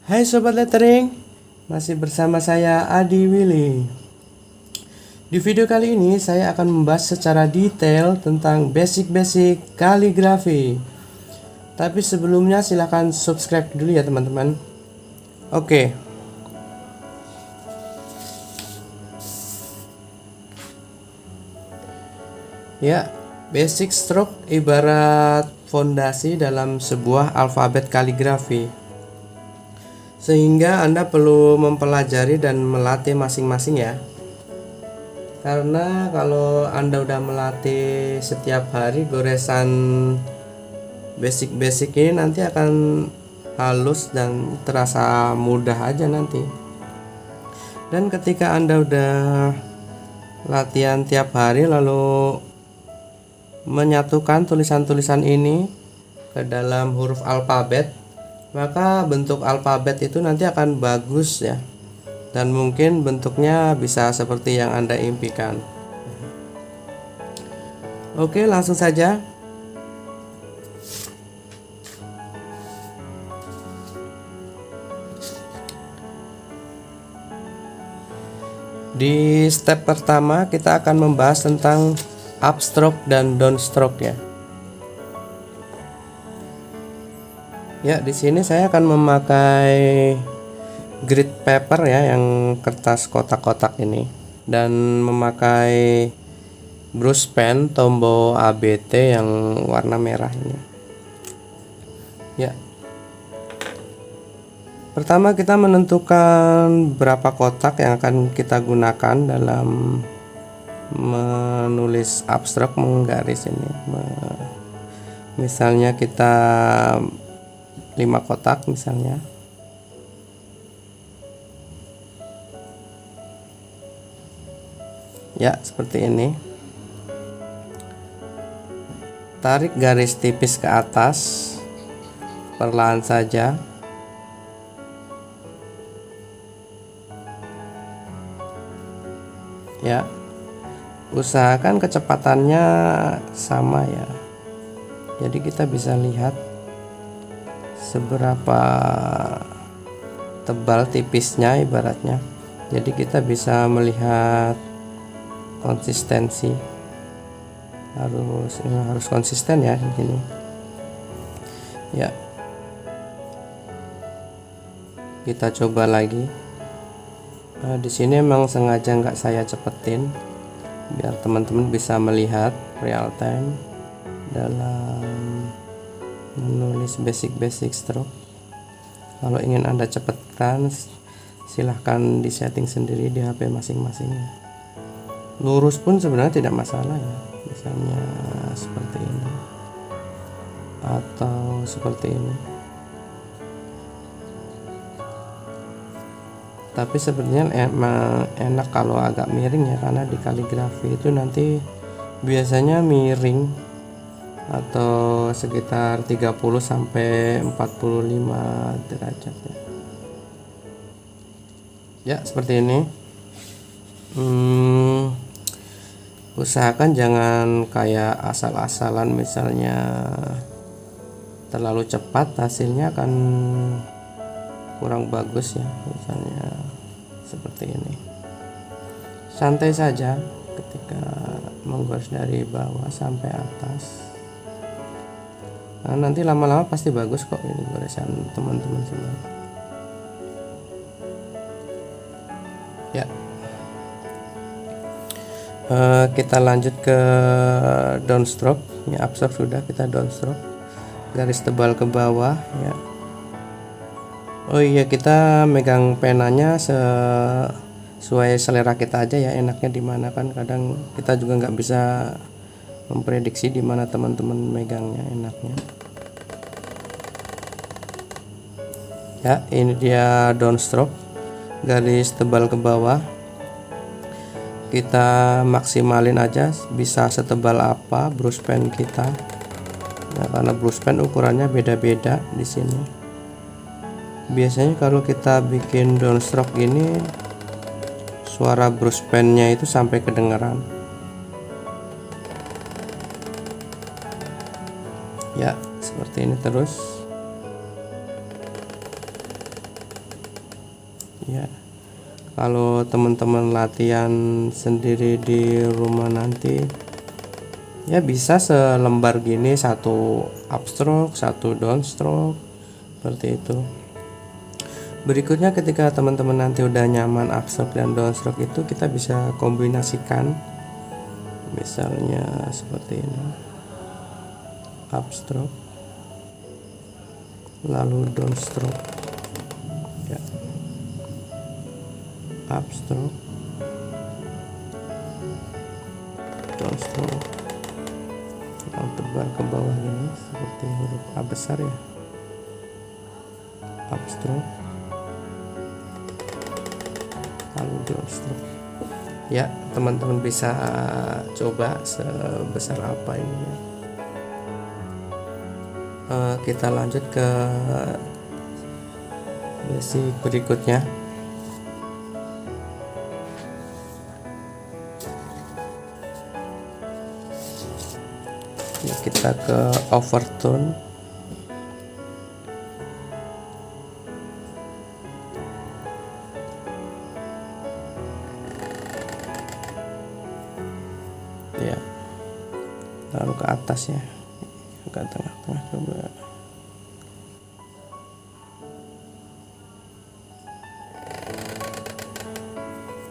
Hai Sobat Lettering, masih bersama saya Adi Willy. Di video kali ini saya akan membahas secara detail tentang basic-basic kaligrafi. Tapi sebelumnya silahkan subscribe dulu ya teman-teman. Oke. Ya, basic stroke ibarat fondasi dalam sebuah alfabet kaligrafi. Sehingga Anda perlu mempelajari dan melatih masing-masing ya. Karena kalau Anda udah melatih setiap hari goresan basic-basic ini nanti akan halus dan terasa mudah aja nanti. Dan ketika Anda udah latihan tiap hari lalu menyatukan tulisan-tulisan ini ke dalam huruf alfabet, maka bentuk alfabet itu nanti akan bagus ya, dan mungkin bentuknya bisa seperti yang Anda impikan. Oke, langsung saja. Di step pertama kita akan membahas tentang upstroke dan downstroke ya. Ya, di sini saya akan memakai grid paper ya, yang kertas kotak-kotak ini, dan memakai brush pen Tombow ABT yang warna merah ini. Ya. Pertama kita menentukan berapa kotak yang akan kita gunakan dalam menulis upstroke, menggaris ini. Misalnya kita 5 kotak misalnya. Ya, seperti ini. Tarik garis tipis ke atas, perlahan saja. Ya, usahakan kecepatannya sama ya. Jadi kita bisa lihat seberapa tebal tipisnya ibaratnya. Jadi kita bisa melihat konsistensi. Harus konsisten ya di sini. Ya. Kita coba lagi. Nah, di sini emang sengaja nggak saya cepetin biar teman-teman bisa melihat real time dalam menulis basic stroke. Kalau ingin Anda cepatkan, silahkan disetting sendiri di HP masing-masing. Lurus pun sebenarnya tidak masalah ya, misalnya seperti ini atau seperti ini. Tapi sebenarnya emang enak kalau agak miring ya, karena di kaligrafi itu nanti biasanya miring atau sekitar 30 sampai 45 derajat ya. Ya, seperti ini. Usahakan jangan kayak asal-asalan, misalnya terlalu cepat hasilnya akan kurang bagus ya, misalnya seperti ini. Santai saja ketika menggaris dari bawah sampai atas. Nah, nanti lama-lama pasti bagus kok ini garisan teman-teman semua. Ya. Kita lanjut ke downstroke. Ini upstroke sudah, kita downstroke. Garis tebal ke bawah ya. Oh iya, kita megang penanya sesuai selera kita aja ya, enaknya di mana, kan kadang kita juga nggak bisa memprediksi di mana teman-teman megangnya enaknya. Ya, ini dia downstroke, garis tebal ke bawah. Kita maksimalin aja, bisa setebal apa brush pen kita. Nah, karena brush pen ukurannya beda-beda di sini. Biasanya kalau kita bikin downstroke ini, suara brush pennya itu sampai kedengaran. Ya, seperti ini terus. ya. Kalau teman-teman latihan sendiri di rumah nanti ya bisa selembar gini, satu upstroke, satu downstroke, seperti itu. Berikutnya ketika teman-teman nanti udah nyaman upstroke dan downstroke itu, kita bisa kombinasikan, misalnya seperti ini, upstroke lalu downstroke ya, upstroke downstroke yang tebal ke bawah ini seperti huruf A besar ya, upstroke lalu downstroke ya. Teman-teman bisa coba sebesar apa ini ya. Kita lanjut ke basic berikutnya. Ya, kita ke overtone. Ya, lalu ke atas ya, ke tengah-tengah coba.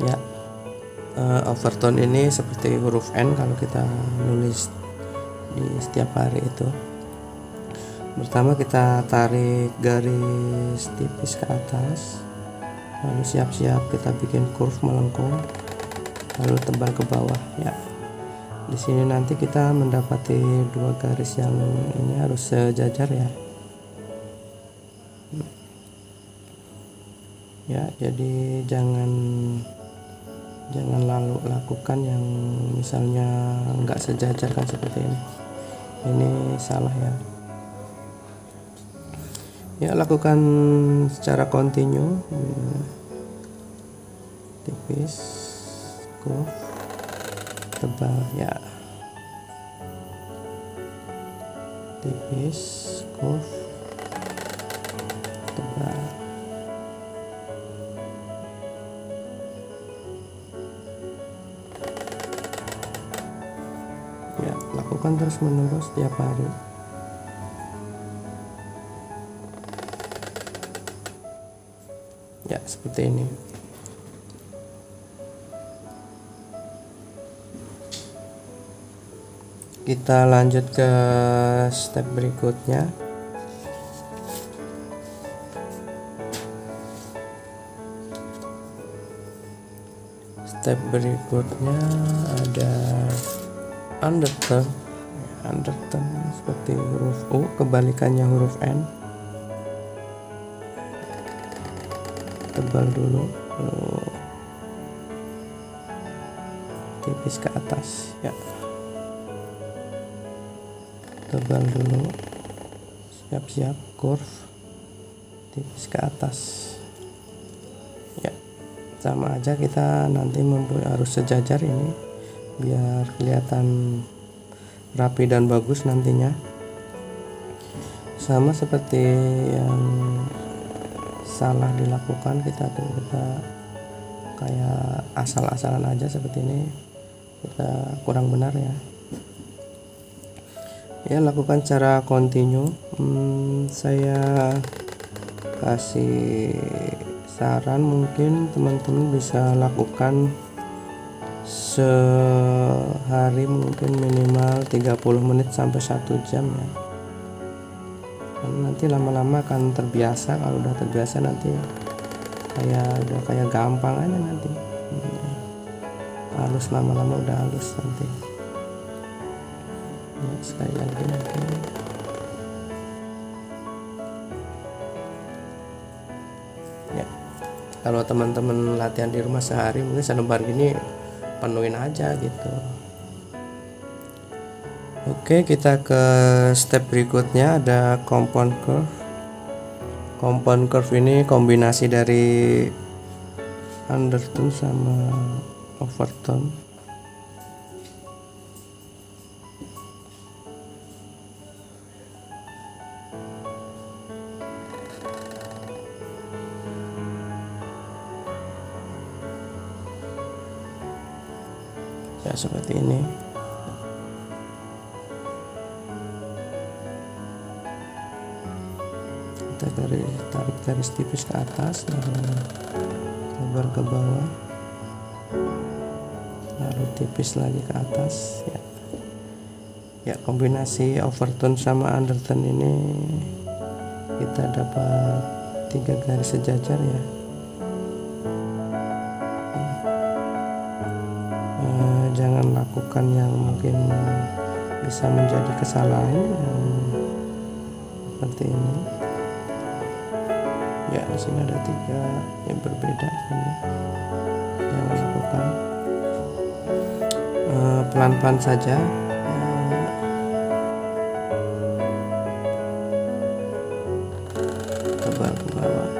Ya, overtone ini seperti huruf N kalau kita nulis di setiap hari itu. Pertama kita tarik garis tipis ke atas, lalu siap-siap kita bikin curve melengkung, lalu tebal ke bawah ya. Di sini nanti kita mendapati dua garis yang ini harus sejajar ya. Ya, jadi jangan lalu lakukan yang misalnya nggak sejajar kan seperti ini salah ya. Ya, lakukan secara kontinu, tipis, curve, tebal ya, tipis, curve, tebal. Ya, lakukan terus menerus tiap hari. Ya, seperti ini. Kita lanjut ke step berikutnya. Step berikutnya ada undertone. Undertone seperti huruf U, kebalikannya huruf N. Tebal dulu, tipis ke atas ya. Tebal dulu, siap-siap curve, tipis ke atas ya. Sama aja, kita nanti harus sejajar ini biar kelihatan rapi dan bagus nantinya. Sama seperti yang salah dilakukan, kita kayak asal-asalan aja seperti ini, kita kurang benar ya. Ya, lakukan secara kontinu. Saya kasih saran, mungkin teman-teman bisa lakukan sehari mungkin minimal 30 menit sampai 1 jam ya. Nanti lama-lama akan terbiasa. Kalau udah terbiasa nanti udah kayak gampang aja nanti. Halus, lama-lama udah halus nanti. Ya, sekali lagi nanti. Ya, kalau teman-teman latihan di rumah sehari mungkin selembar gini penuhin aja gitu. Oke, kita ke step berikutnya, ada compound curve. Compound curve ini kombinasi dari undertone sama overtone. ya seperti ini. Kita tarik garis tipis ke atas, lalu lebar ke bawah, lalu tipis lagi ke atas. Ya, kombinasi overtone sama undertone ini kita dapat 3 garis sejajar ya. Jangan lakukan yang mungkin bisa menjadi kesalahan yang seperti ini. Ya, di sini ada 3 yang berbeda ini. Jangan lakukan pelan-pelan saja. Tebal ke bawah,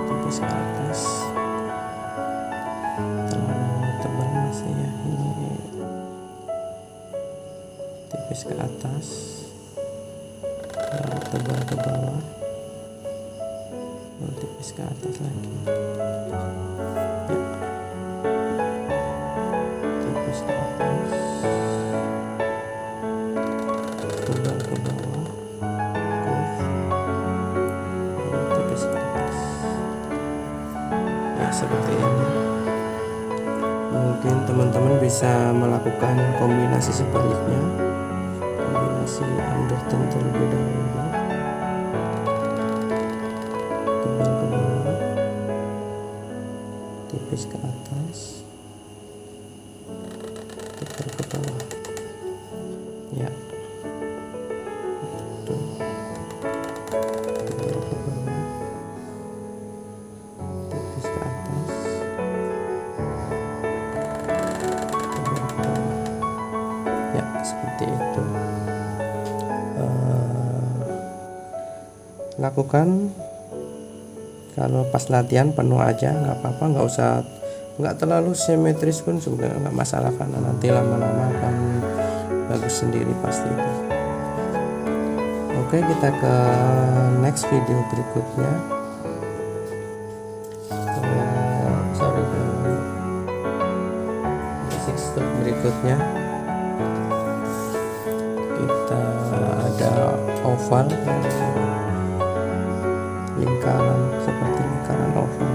tipis ke atas, terlalu tebal masih ya, ini tipis ke atas, lalu tebal ke bawah, lalu tipis ke atas lagi ya. Tipis ke atas, tebal ke bawah, seperti ini. Mungkin teman-teman bisa melakukan kombinasi sebaliknya, kombinasi undertone terlebih dahulu, tebal ke bawah, tipis ke atas, tebal ke bawah ya. Tuh. Tebal ke bawah, tipis ke atas, tebal ke bawah ya, seperti itu. Lakukan kalau pas latihan penuh aja, nggak apa-apa, nggak terlalu simetris pun juga nggak masalah, karena nanti lama-lama akan bagus sendiri pasti itu. Oke, kita ke next video berikutnya. Basic step berikutnya kita ada oval, lingkaran, seperti lingkaran oval.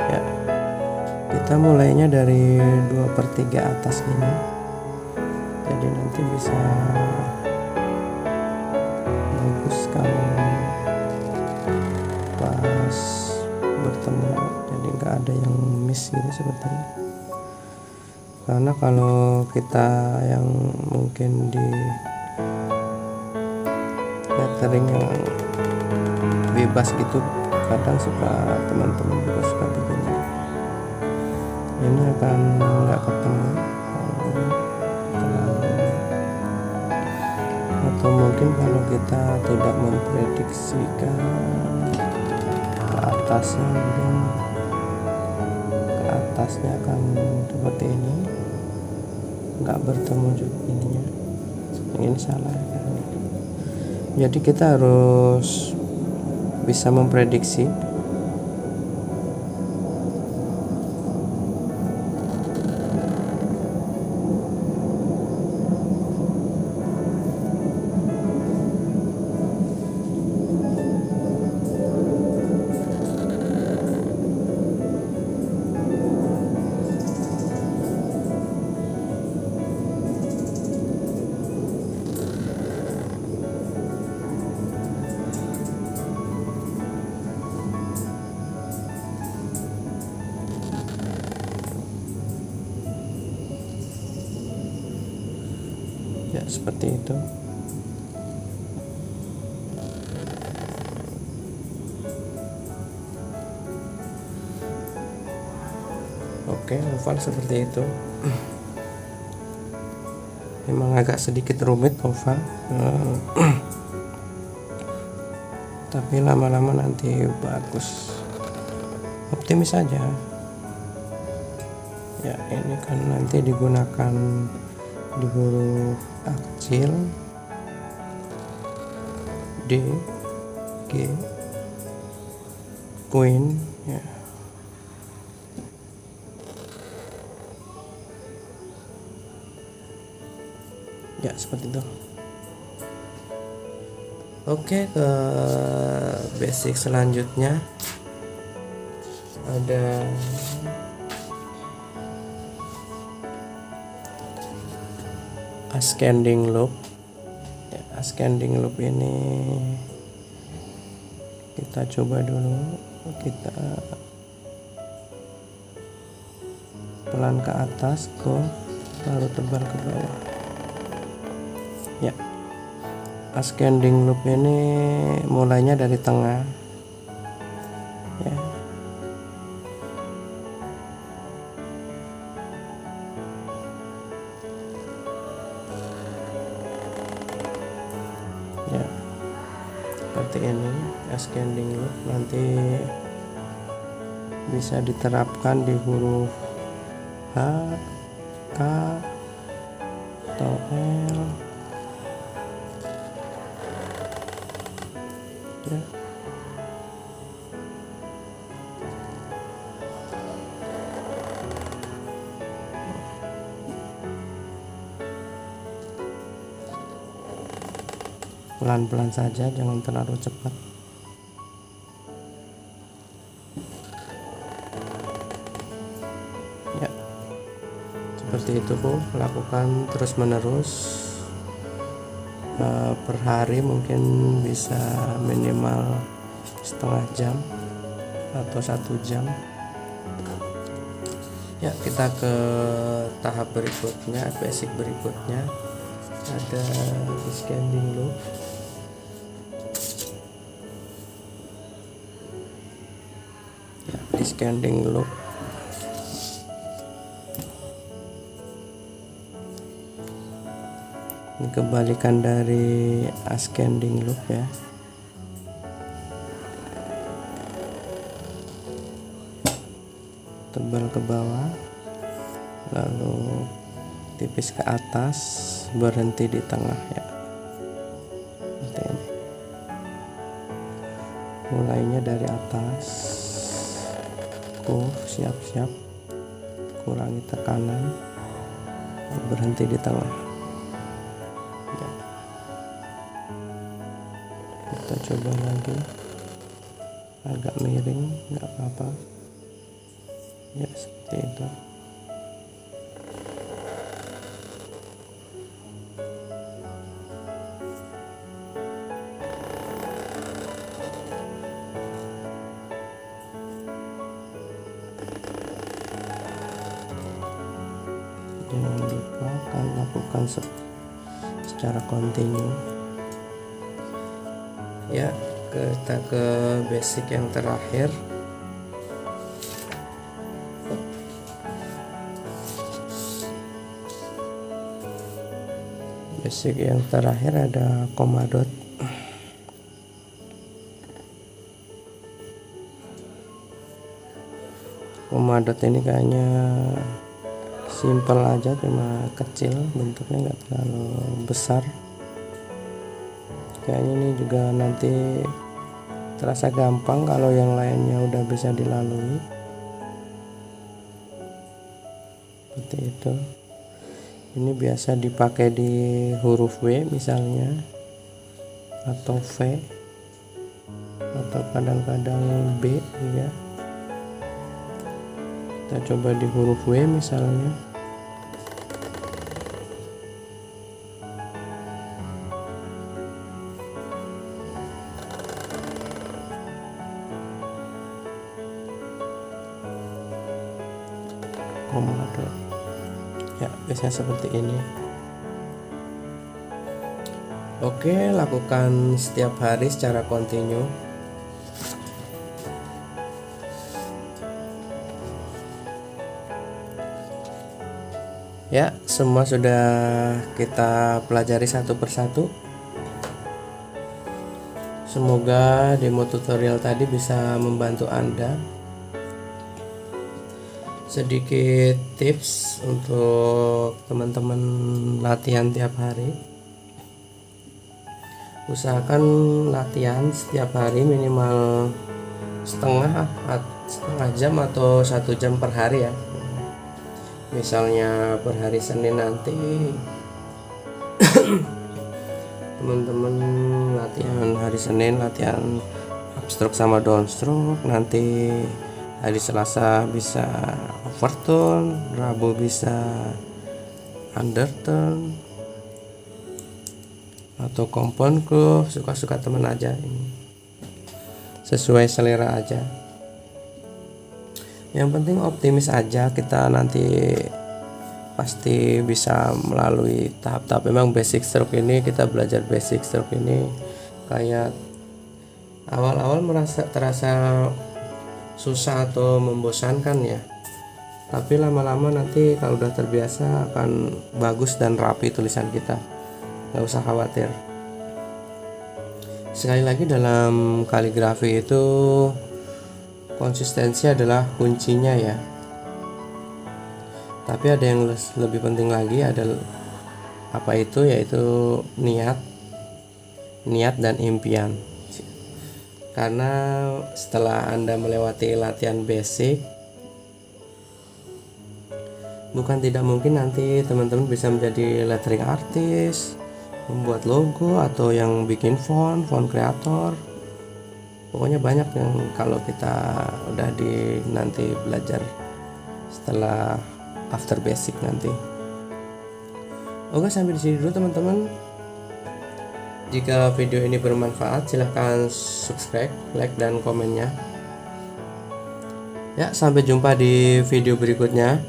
Ya, kita mulainya dari 2/3 atas ini, jadi nanti bisa bagus kalau pas bertemu, jadi nggak ada yang miss gitu seperti ini. Karena kalau kita yang mungkin di lettering yang bebas gitu, kadang suka teman-teman juga suka begini, ini akan nggak ketemu terlalu. Atau mungkin kalau kita tidak memprediksikan ke atasnya, mungkin ke atasnya akan seperti ini, nggak bertemu juga ininya, ini salah kan. Jadi kita harus bisa memprediksi. Ya, seperti itu. Oke, oval seperti itu. Memang agak sedikit rumit oval, tapi lama-lama nanti bagus. Optimis saja. Ya, ini kan nanti digunakan di huruf A kecil, D, G, Queen ya. Ya seperti itu. Oke, ke basic selanjutnya ada ascending loop ya. Ascending loop ini kita coba dulu, kita pelan ke atas, baru tebal ke bawah ya. Ascending loop ini mulainya dari tengah ya. Ya seperti ini ascending loop. Nanti bisa diterapkan di huruf H, K, atau L ya. Pelan-pelan saja, jangan terlalu cepat ya. Seperti itu Bu, lakukan terus menerus per hari, mungkin bisa minimal setengah jam atau 1 jam ya. Kita ke tahap berikutnya, basic berikutnya, ada ascending loop ya. Ascending loop ini kebalikan dari ascending loop ya. Tebal ke bawah, lalu tipis ke atas, berhenti di tengah ya. Seperti ini. Mulainya dari atas, siap-siap, kurangi tekanan, berhenti di tengah ya. Kita coba lagi, agak miring, nggak apa-apa ya, seperti itu. Jangan lupa kan lakukan secara kontinu ya. Kita ke basic yang terakhir, ada komadot. Komadot ini kayaknya simple aja, cuma kecil, bentuknya nggak terlalu besar. Kayaknya ini juga nanti terasa gampang kalau yang lainnya udah bisa dilalui. Seperti itu. Ini biasa dipakai di huruf W misalnya, atau V, atau kadang-kadang B ya. Kita coba di huruf W misalnya. Komodo ya, biasanya seperti ini. Oke, lakukan setiap hari secara kontinu. Ya, semua sudah kita pelajari satu persatu. Semoga demo tutorial tadi bisa membantu Anda. Sedikit tips untuk teman-teman latihan tiap hari. usahakan latihan setiap hari minimal setengah jam atau 1 jam per hari ya. Misalnya per hari Senin nanti teman-teman latihan hari Senin latihan upstroke sama downstroke, nanti hari Selasa bisa overturn, Rabu bisa underturn atau compound curve, suka-suka teman aja, ini sesuai selera aja. Yang penting optimis aja, kita nanti pasti bisa melalui tahap-tahap. Memang basic stroke ini, kita belajar basic stroke ini kayak awal-awal terasa susah atau membosankan ya, tapi lama-lama nanti kalau udah terbiasa akan bagus dan rapi tulisan kita, nggak usah khawatir. Sekali lagi, dalam kaligrafi itu konsistensi adalah kuncinya ya. Tapi ada yang lebih penting lagi, adalah apa itu, yaitu niat dan impian. Karena setelah Anda melewati latihan basic, bukan tidak mungkin nanti teman-teman bisa menjadi lettering artist, membuat logo, atau yang bikin font creator. Pokoknya banyak yang kalau kita udah nanti belajar setelah after basic nanti. Oke, sampai di sini dulu teman-teman. Jika video ini bermanfaat, silahkan subscribe, like, dan komennya ya. Sampai jumpa di video berikutnya.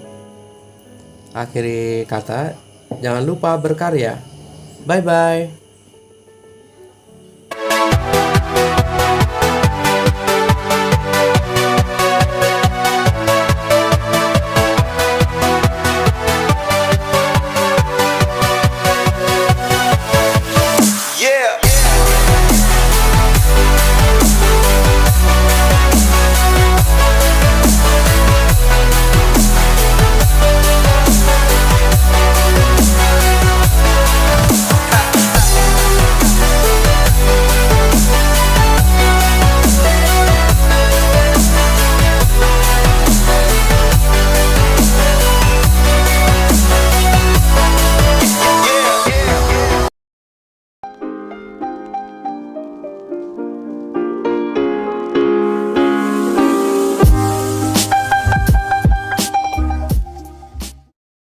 Akhiri kata, jangan lupa berkarya. Bye bye.